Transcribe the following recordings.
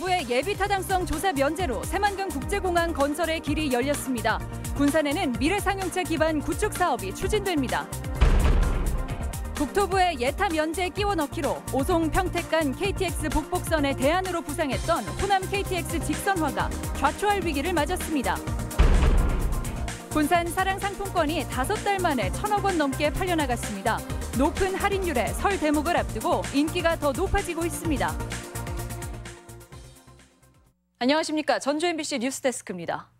정부의 예비타당성 조사 면제로 새만금 국제공항 건설의 길이 열렸습니다. 군산에는 미래상용차 기반 구축 사업이 추진됩니다. 국토부의 예타 면제 끼워 넣기로 오송 평택 간 KTX 북곡선의 대안으로 부상했던 호남 KTX 직선화가 좌초할 위기를 맞았습니다. 군산 사랑 상품권이 5달 만에 1,000억 원 넘게 팔려나갔습니다. 높은 할인율에 설 대목을 앞두고 인기가 더 높아지고 있습니다. 안녕하십니까. 전주 MBC 뉴스데스크입니다.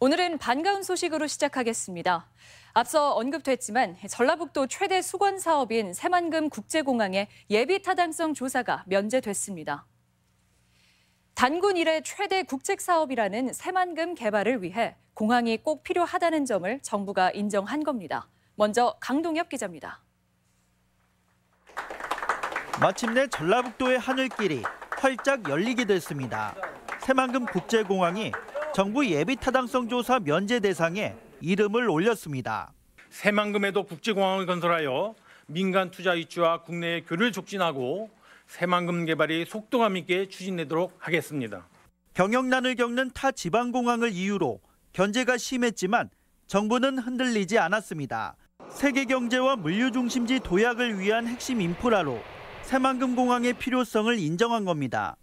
오늘은 반가운 소식으로 시작하겠습니다. 앞서 언급됐지만 전라북도 최대 수건 사업인 새만금 국제공항의 예비타당성 조사가 면제됐습니다. 단군 이래 최대 국책 사업이라는 새만금 개발을 위해 공항이 꼭 필요하다는 점을 정부가 인정한 겁니다. 먼저 강동엽 기자입니다. 마침내 전라북도의 하늘길이 활짝 열리게 됐습니다. 새만금 국제공항이 정부 예비타당성 조사 면제 대상에 이름을 올렸습니다. 새만금에도 국제공항을 건설하여 민간 투자 유치와 국내의 교류를 촉진하고 새만금 개발이 속도감 있게 추진되도록 하겠습니다. 경영난을 겪는 타 지방공항을 이유로 견제가 심했지만 정부는 흔들리지 않았습니다. 세계 경제와 물류 중심지 도약을 위한 핵심 인프라로 새만금 공항의 필요성을 인정한 겁니다.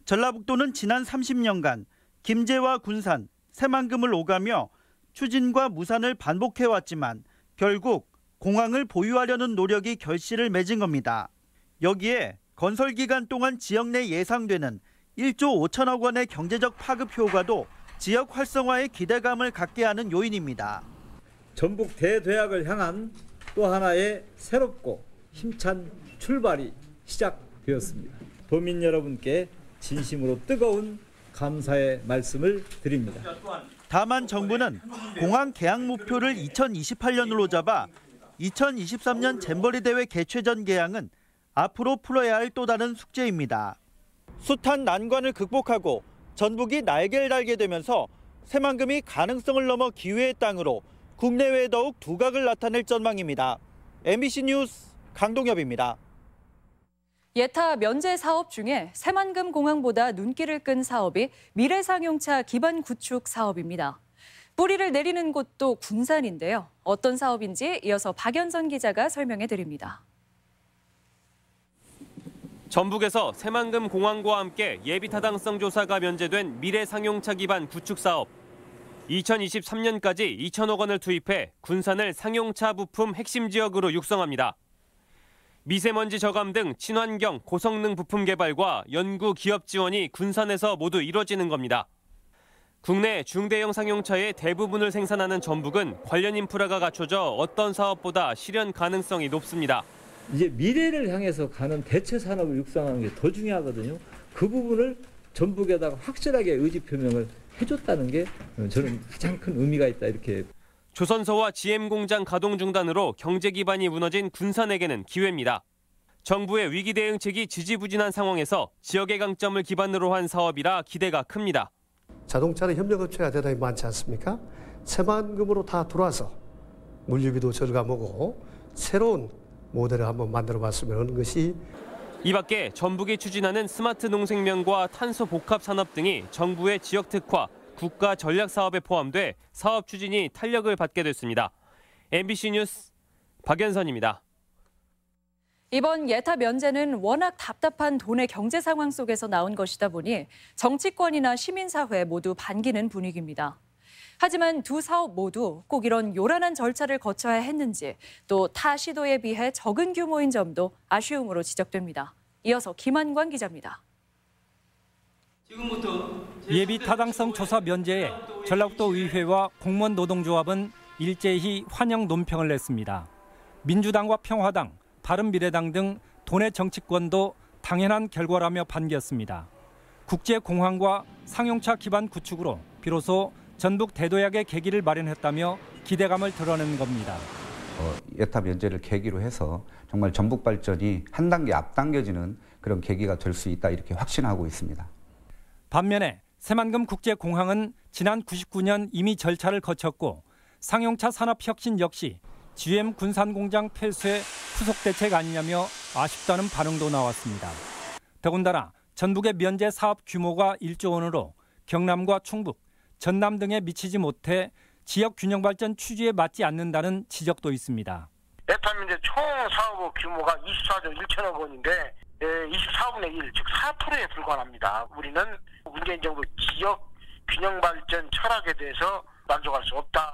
전라북도는 지난 30년간 김제와 군산, 새만금을 오가며 추진과 무산을 반복해왔지만 결국 공항을 보유하려는 노력이 결실을 맺은 겁니다. 여기에 건설 기간 동안 지역 내 예상되는 1조 5천억 원의 경제적 파급 효과도 지역 활성화에 기대감을 갖게 하는 요인입니다. 전북 대도약을 향한 또 하나의 새롭고 힘찬 출발이 시작되었습니다. 도민 여러분께 진심으로 뜨거운 감사의 말씀을 드립니다. 다만 정부는 공항 개항 목표를 2028년으로 잡아 2023년 잼버리 대회 개최 전 개항은 앞으로 풀어야 할 또 다른 숙제입니다. 숱한 난관을 극복하고 전북이 날개를 달게 되면서 새만금이 가능성을 넘어 기회의 땅으로 국내외에 더욱 두각을 나타낼 전망입니다. MBC 뉴스 강동엽입니다. 예타 면제 사업 중에 새만금 공항보다 눈길을 끈 사업이 미래상용차 기반 구축 사업입니다. 뿌리를 내리는 곳도 군산인데요. 어떤 사업인지 이어서 박연선 기자가 설명해 드립니다. 전북에서 새만금 공항과 함께 예비타당성 조사가 면제된 미래상용차 기반 구축 사업. 2023년까지 2천억 원을 투입해 군산을 상용차 부품 핵심 지역으로 육성합니다. 미세먼지 저감 등 친환경, 고성능 부품 개발과 연구 기업 지원이 군산에서 모두 이뤄지는 겁니다. 국내 중대형 상용차의 대부분을 생산하는 전북은 관련 인프라가 갖춰져 어떤 사업보다 실현 가능성이 높습니다. 이제 미래를 향해서 가는 대체 산업을 육성하는 게 더 중요하거든요. 그 부분을 전북에다가 확실하게 의지 표명을 해줬다는 게 저는 가장 큰 의미가 있다 이렇게. 조선소와 GM 공장 가동 중단으로 경제 기반이 무너진 군산에게는 기회입니다. 정부의 위기 대응책이 지지부진한 상황에서 지역의 강점을 기반으로 한 사업이라 기대가 큽니다. 자동차는 협력업체가 대단히 많지 않습니까? 새만금으로 다 들어와서 물류비도 절감하고 새로운 모델을 한번 만들어봤으면 하는 것이. 이 밖에 전북이 추진하는 스마트 농생명과 탄소 복합 산업 등이 정부의 지역 특화, 국가 전략 사업에 포함돼 사업 추진이 탄력을 받게 됐습니다. MBC 뉴스 박연선입니다. 이번 예타 면제는 워낙 답답한 도내 경제 상황 속에서 나온 것이다 보니 정치권이나 시민사회 모두 반기는 분위기입니다. 하지만 두 사업 모두 꼭 이런 요란한 절차를 거쳐야 했는지 또 타 시도에 비해 적은 규모인 점도 아쉬움으로 지적됩니다. 이어서 김한관 기자입니다. 예비 타당성 조사 면제에 전라북도 의회와 공무원 노동조합은 일제히 환영 논평을 냈습니다. 민주당과 평화당, 바른미래당 등 도내 정치권도 당연한 결과라며 반겼습니다. 국제공항과 상용차 기반 구축으로 비로소 전북 대도약의 계기를 마련했다며 기대감을 드러낸 겁니다. 예타 면제를 계기로 해서 정말 전북 발전이 한 단계 앞당겨지는 그런 계기가 될 수 있다 이렇게 확신하고 있습니다. 반면에 새만금 국제공항은 지난 99년 이미 절차를 거쳤고 상용차 산업혁신 역시 GM 군산공장 폐쇄 후속 대책 아니냐며 아쉽다는 반응도 나왔습니다. 더군다나 전북의 면제 사업 규모가 1조 원으로 경남과 충북, 전남 등에 미치지 못해 지역 균형 발전 취지에 맞지 않는다는 지적도 있습니다. 예타 면제 총 사업 규모가 24조 1천억 원인데 24분의 1, 즉 4%에 불과합니다. 우리는 문재인 정부 지역 균형 발전 철학에 대해서 만족할 수 없다.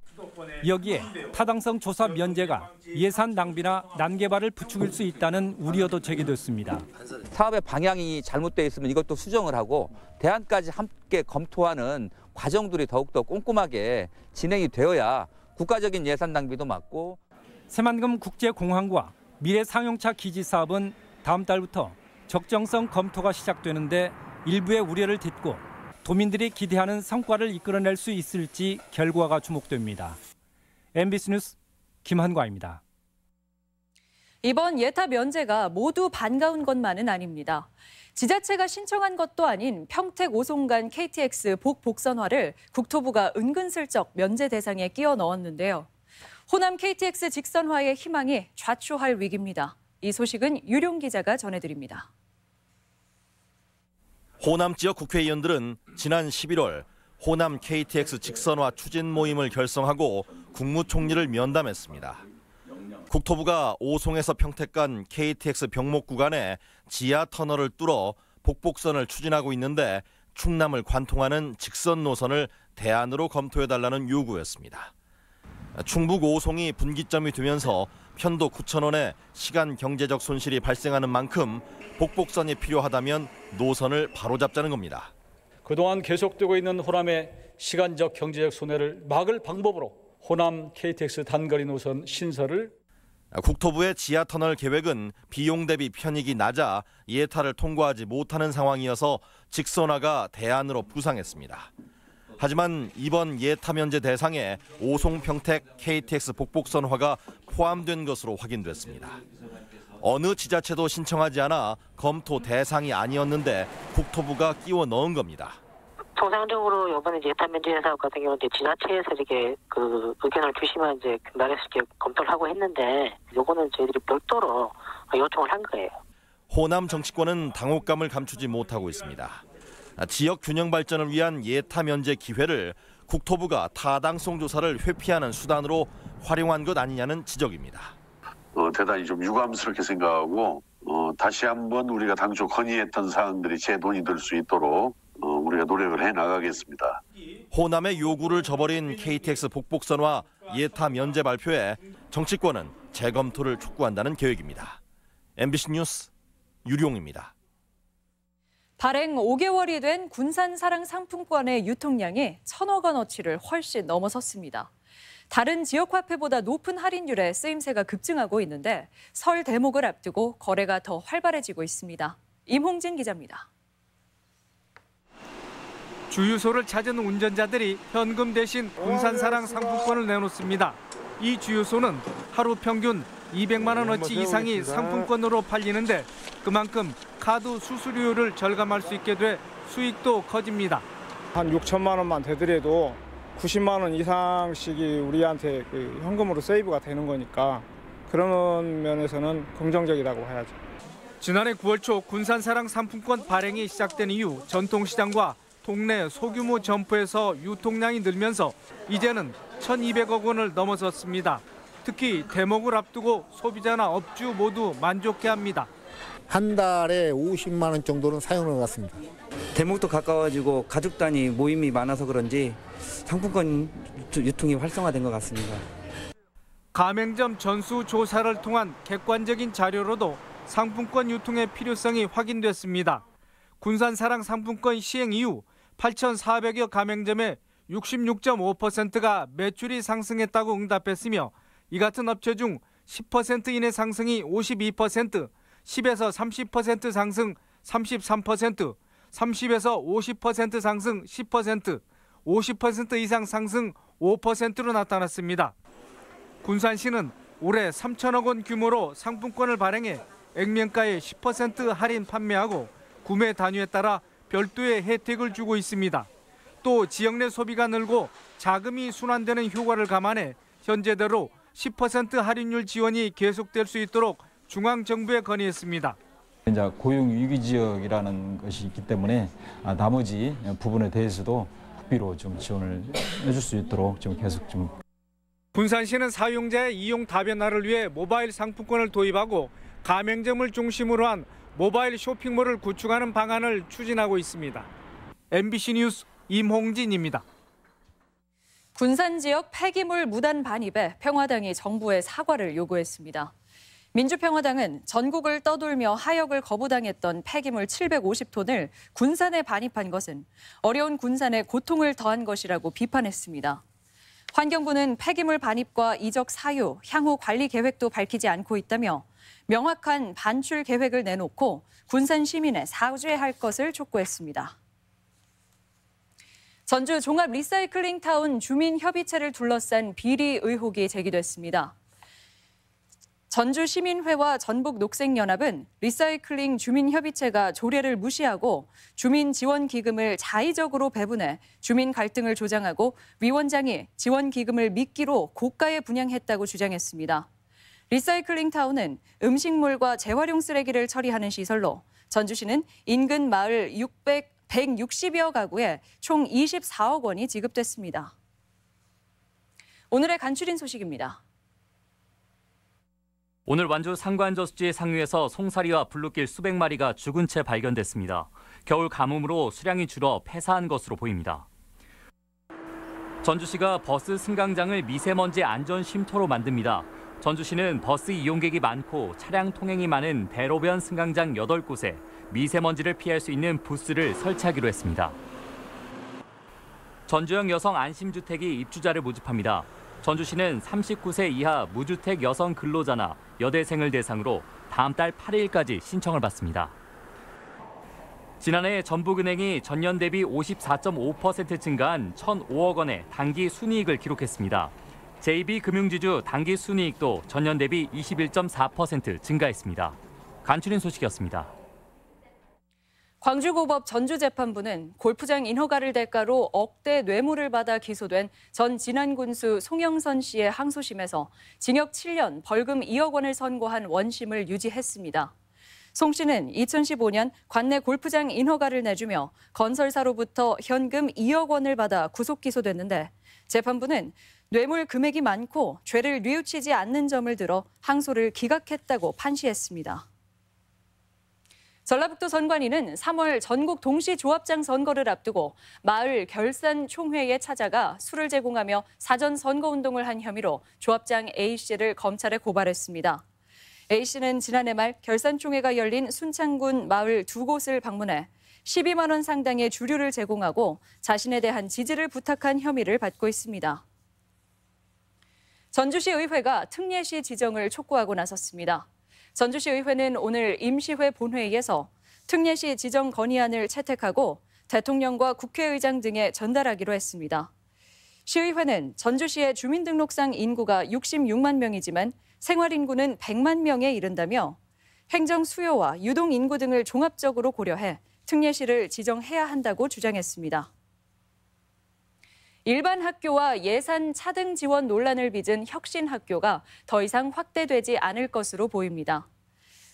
여기에 타당성 조사 면제가 예산 낭비나 난개발을 부추길 수 있다는 우려도 제기됐습니다. 사업의 방향이 잘못되어 있으면 이것도 수정을 하고 대안까지 함께 검토하는 과정들이 더욱더 꼼꼼하게 진행이 되어야 국가적인 예산 낭비도 막고. 새만금 국제공항과 미래 상용차 기지 사업은 다음 달부터 적정성 검토가 시작되는데 일부의 우려를 딛고 도민들이 기대하는 성과를 이끌어낼 수 있을지 결과가 주목됩니다. MBC 뉴스 김한과입니다. 이번 예타 면제가 모두 반가운 것만은 아닙니다. 지자체가 신청한 것도 아닌 평택 오송간 KTX 복복선화를 국토부가 은근슬쩍 면제 대상에 끼워 넣었는데요. 호남 KTX 직선화의 희망이 좌초할 위기입니다. 이 소식은 유룡 기자가 전해드립니다. 호남 지역 국회의원들은 지난 11월 호남 KTX 직선화 추진 모임을 결성하고 국무총리를 면담했습니다. 국토부가 오송에서 평택 간 KTX 병목 구간에 지하 터널을 뚫어 복복선을 추진하고 있는데 충남을 관통하는 직선 노선을 대안으로 검토해달라는 요구였습니다. 충북 오송이 분기점이 되면서 편도 9,000원의 시간 경제적 손실이 발생하는 만큼 복복선이 필요하다면 노선을 바로잡자는 겁니다. 그동안 계속되고 있는 호남의 시간적 경제적 손해를 막을 방법으로 호남 KTX 단거리 노선 신설을. 국토부의 지하터널 계획은 비용 대비 편익이 낮아 예타를 통과하지 못하는 상황이어서 직선화가 대안으로 부상했습니다. 하지만 이번 예타 면제 대상에 오송 평택 KTX 복복선화가 포함된 것으로 확인됐습니다. 어느 지자체도 신청하지 않아 검토 대상이 아니었는데 국토부가 끼워 넣은 겁니다. 통상적으로 이번에 예타 면제 사업 같은 경우는 지자체에서 이렇게 의견을 주시면 나라에서 검토를 하고 했는데 요거는 저희들이 별도로 요청을 한 거예요. 호남 정치권은 당혹감을 감추지 못하고 있습니다. 지역 균형 발전을 위한 예타 면제 기회를 국토부가 타당성 조사를 회피하는 수단으로 활용한 것 아니냐는 지적입니다. 대단히 좀 유감스럽게 생각하고 다시 한번 우리가 당초 건의했던 사항들이 재논의될 수 있도록 우리가 노력을 해나가겠습니다. 호남의 요구를 저버린 KTX 복복선화 예타 면제 발표에 정치권은 재검토를 촉구한다는 계획입니다. MBC 뉴스 유룡입니다. 발행 5개월이 된 군산 사랑 상품권의 유통량이 1,000억 원어치를 훨씬 넘어섰습니다. 다른 지역 화폐보다 높은 할인율에 쓰임새가 급증하고 있는데 설 대목을 앞두고 거래가 더 활발해지고 있습니다. 임홍진 기자입니다. 주유소를 찾은 운전자들이 현금 대신 군산 사랑 상품권을 내놓습니다. 이 주유소는 하루 평균 200만 원어치 이상이 상품권으로 팔리는데 그만큼 카드 수수료를 절감할 수 있게 돼 수익도 커집니다. 한 6천만 원만 되더라도 90만 원 이상씩이 우리한테 현금으로 세이브가 되는 거니까 그런 면에서는 긍정적이라고 해야죠. 지난해 9월 초 군산 사랑 상품권 발행이 시작된 이후 전통시장과 동네 소규모 점포에서 유통량이 늘면서 이제는 1,200억 원을 넘어섰습니다. 특히 대목을 앞두고 소비자나 업주 모두 만족해합니다. 한 달에 50만 원 정도는 사용한 것 같습니다. 대목도 가까워지고 가족 단위 모임이 많아서 그런지 상품권 유통이 활성화된 것 같습니다. 가맹점 전수 조사를 통한 객관적인 자료로도 상품권 유통의 필요성이 확인됐습니다. 군산 사랑 상품권 시행 이후 8,400여 가맹점의 66.5%가 매출이 상승했다고 응답했으며 이 같은 업체 중 10% 이내 상승이 52%, 10에서 30% 상승 33%, 30에서 50% 상승 10%, 50% 이상 상승 5%로 나타났습니다. 군산시는 올해 3천억 원 규모로 상품권을 발행해 액면가의 10% 할인 판매하고 구매 단위에 따라 별도의 혜택을 주고 있습니다. 또 지역 내 소비가 늘고 자금이 순환되는 효과를 감안해 현재대로 10% 할인율 지원이 계속될 수 있도록 중앙정부에 건의했습니다. 이제 고용 위기 지역이라는 것이 있기 때문에 나머지 부분에 대해서도 국비로 좀 지원을 해줄 수 있도록 좀 계속 좀. 군산시는 사용자의 이용 다변화를 위해 모바일 상품권을 도입하고 가맹점을 중심으로 한 모바일 쇼핑몰을 구축하는 방안을 추진하고 있습니다. MBC 뉴스 임홍진입니다. 군산 지역 폐기물 무단 반입에 평화당이 정부에 사과를 요구했습니다. 민주평화당은 전국을 떠돌며 하역을 거부당했던 폐기물 750톤을 군산에 반입한 것은 어려운 군산에 고통을 더한 것이라고 비판했습니다. 환경부는 폐기물 반입과 이적 사유, 향후 관리 계획도 밝히지 않고 있다며 명확한 반출 계획을 내놓고 군산 시민에 사죄할 것을 촉구했습니다. 전주 종합 리사이클링 타운 주민협의체를 둘러싼 비리 의혹이 제기됐습니다. 전주시민회와 전북녹색연합은 리사이클링 주민협의체가 조례를 무시하고 주민지원기금을 자의적으로 배분해 주민 갈등을 조장하고 위원장이 지원기금을 미끼로 고가에 분양했다고 주장했습니다. 리사이클링 타운은 음식물과 재활용 쓰레기를 처리하는 시설로 전주시는 인근 마을 160여 가구에 총 24억 원이 지급됐습니다. 오늘의 간추린 소식입니다. 오늘 완주 상관저수지 상류에서 송사리와 블루길 수백 마리가 죽은 채 발견됐습니다. 겨울 가뭄으로 수량이 줄어 폐사한 것으로 보입니다. 전주시가 버스 승강장을 미세먼지 안전 쉼터로 만듭니다. 전주시는 버스 이용객이 많고 차량 통행이 많은 대로변 승강장 8곳에 미세먼지를 피할 수 있는 부스를 설치하기로 했습니다. 전주형 여성 안심주택이 입주자를 모집합니다. 전주시는 39세 이하 무주택 여성 근로자나 여대생을 대상으로 다음 달 8일까지 신청을 받습니다. 지난해 전북은행이 전년 대비 54.5% 증가한 1,005억 원의 단기 순이익을 기록했습니다. JB금융지주 단기 순이익도 전년 대비 21.4% 증가했습니다. 간추린 소식이었습니다. 광주고법 전주재판부는 골프장 인허가를 대가로 억대 뇌물을 받아 기소된 전 진안군수 송영선 씨의 항소심에서 징역 7년, 벌금 2억 원을 선고한 원심을 유지했습니다. 송 씨는 2015년 관내 골프장 인허가를 내주며 건설사로부터 현금 2억 원을 받아 구속 기소됐는데 재판부는 뇌물 금액이 많고 죄를 뉘우치지 않는 점을 들어 항소를 기각했다고 판시했습니다. 전라북도 선관위는 3월 전국 동시조합장 선거를 앞두고 마을 결산 총회에 찾아가 술을 제공하며 사전 선거운동을 한 혐의로 조합장 A씨를 검찰에 고발했습니다. A씨는 지난해 말 결산총회가 열린 순창군 마을 2곳을 방문해 12만 원 상당의 주류를 제공하고 자신에 대한 지지를 부탁한 혐의를 받고 있습니다. 전주시 의회가 특례시 지정을 촉구하고 나섰습니다. 전주시 의회는 오늘 임시회 본회의에서 특례시 지정 건의안을 채택하고 대통령과 국회의장 등에 전달하기로 했습니다. 시의회는 전주시의 주민등록상 인구가 66만 명이지만 생활인구는 100만 명에 이른다며 행정 수요와 유동 인구 등을 종합적으로 고려해 특례시를 지정해야 한다고 주장했습니다. 일반 학교와 예산 차등 지원 논란을 빚은 혁신학교가 더 이상 확대되지 않을 것으로 보입니다.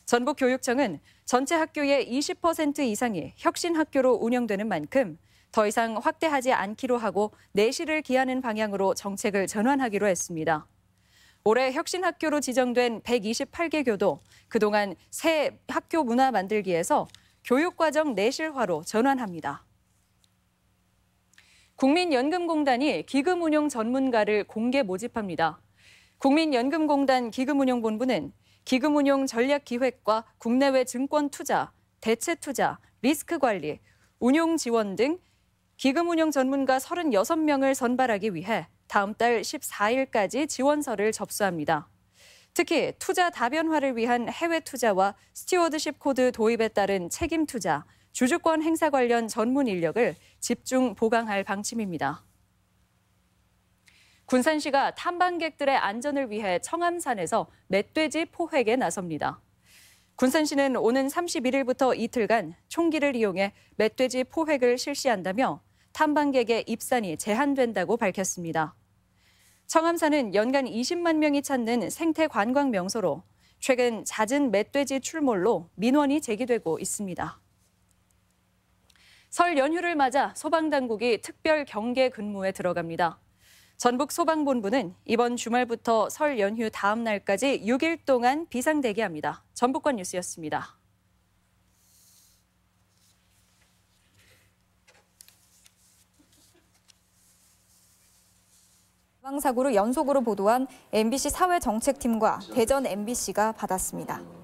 전북교육청은 전체 학교의 20% 이상이 혁신학교로 운영되는 만큼 더 이상 확대하지 않기로 하고 내실을 기하는 방향으로 정책을 전환하기로 했습니다. 올해 혁신학교로 지정된 128개 교도 그동안 새 학교 문화 만들기에서 교육과정 내실화로 전환합니다. 국민연금공단이 기금운용 전문가를 공개 모집합니다. 국민연금공단 기금운용본부는 기금운용 전략기획과 국내외 증권 투자, 대체 투자, 리스크 관리, 운용 지원 등 기금운용 전문가 36명을 선발하기 위해 다음 달 14일까지 지원서를 접수합니다. 특히 투자 다변화를 위한 해외 투자와 스튜어드십 코드 도입에 따른 책임 투자, 주주권 행사 관련 전문 인력을 집중 보강할 방침입니다. 군산시가 탐방객들의 안전을 위해 청암산에서 멧돼지 포획에 나섭니다. 군산시는 오는 31일부터 이틀간 총기를 이용해 멧돼지 포획을 실시한다며 탐방객의 입산이 제한된다고 밝혔습니다. 청암산은 연간 20만 명이 찾는 생태 관광 명소로 최근 잦은 멧돼지 출몰로 민원이 제기되고 있습니다. 설 연휴를 맞아 소방당국이 특별 경계 근무에 들어갑니다. 전북 소방본부는 이번 주말부터 설 연휴 다음 날까지 6일 동안 비상대기합니다. 전북권 뉴스였습니다. 사고를 연속으로 보도한 MBC 사회정책팀과 대전 MBC가 받았습니다.